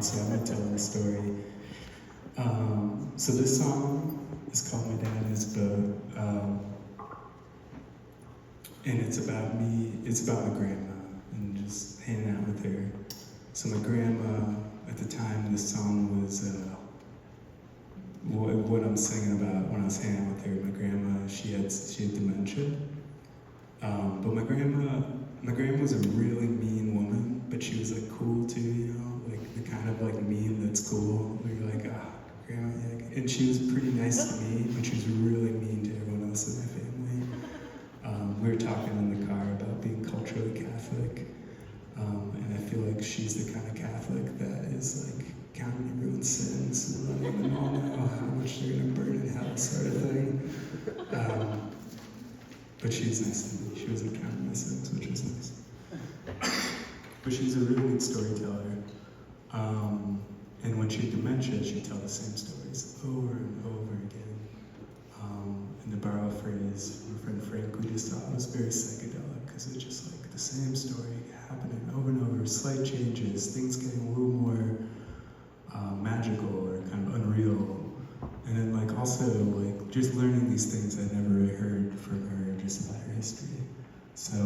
so I'm going to tell the story. So this song is called My Dad Is Boat, and it's about my grandma, and just hanging out with her. So my grandma, at the time this song was, what I'm singing about when I was hanging out with her, my grandma, she had dementia. But my grandma was a really mean woman, but she was like cool too, you know, like the kind of like mean that's cool, where you're like, grandma, yeah. And she was pretty nice to me, but she was really mean to everyone else in my family. We were talking in the car about being culturally Catholic, and I feel like she's the kind of Catholic that is like counting everyone's sins and letting them all know how much they're gonna burn in hell, sort of thing. But she was nice to me. She wasn't counting my sins, which was nice. But she's a really good storyteller. And when she had dementia, she'd tell the same stories over and over again. And to borrow a phrase from my friend Frank, we just thought it was very psychedelic, because it's just like the same story happening over and over, slight changes, things getting a little more magical or kind of unreal. And then like also like just learning these things I never really heard from her, just about her history. So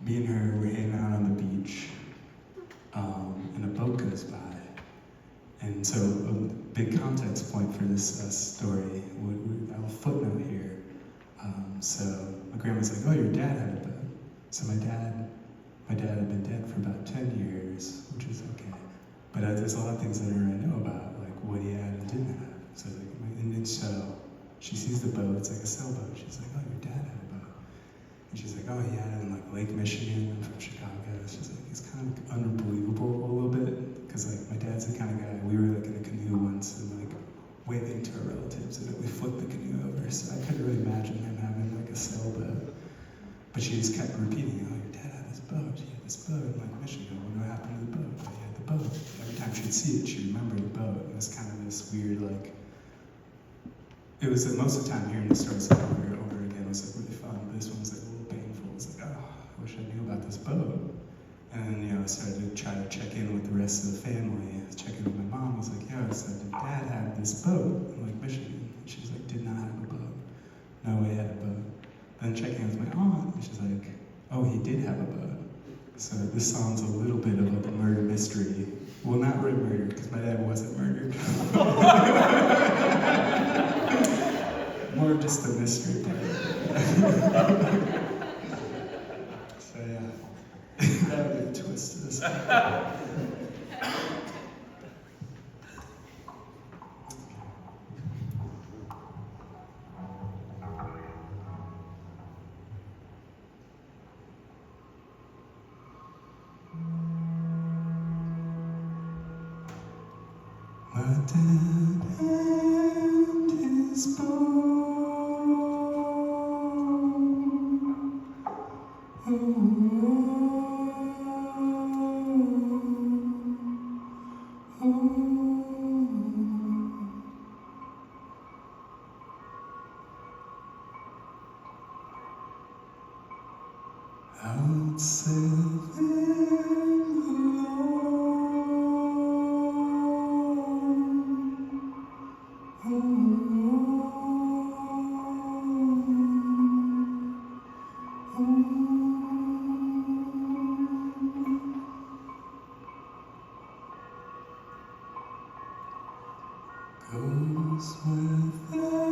me and her were hanging out on the beach, and a boat goes by. And so a big context point for this story, I'll footnote here. So my grandma's like, oh, your dad had a boat. So my dad had been dead for about 10 years, which is okay. But there's a lot of things that I don't really know about, like what he had and didn't have. So like, and so she sees the boat, it's like a sailboat. She's like, oh, your dad had a boat. And she's like, oh, he had it in like Lake Michigan. I'm from Chicago. She's like, it's kind of unbelievable a little bit, because like my dad's the kind of guy, we were like in a canoe once and like waving to our relatives, and then we flipped the canoe over. So I couldn't really imagine him having like a sailboat. But she just kept repeating, oh, your dad had this boat. He had this boat in Lake Michigan. What happened to the boat? Oh, he had the boat. Every time she'd see it, she'd remember the boat. It was kind of this weird, like, it was most of the time hearing the stories over and over again was like really fun, but this one was like a little painful. It was like, oh, I wish I knew about this boat. And then, you know, I started to try to check in with the rest of the family. I was checking with my mom. I was like, yo, so did dad have this boat in Lake Michigan? And she was like, did not have a boat. No way he had a boat. Then checking with my aunt, and she's like, oh, he did have a boat. So this sounds a little bit of like a murder mystery. Well, not really murder, because my dad wasn't murdered. More of just the mystery part. So yeah, that would be a twist to this. My dad and his boat. Out sailing goes with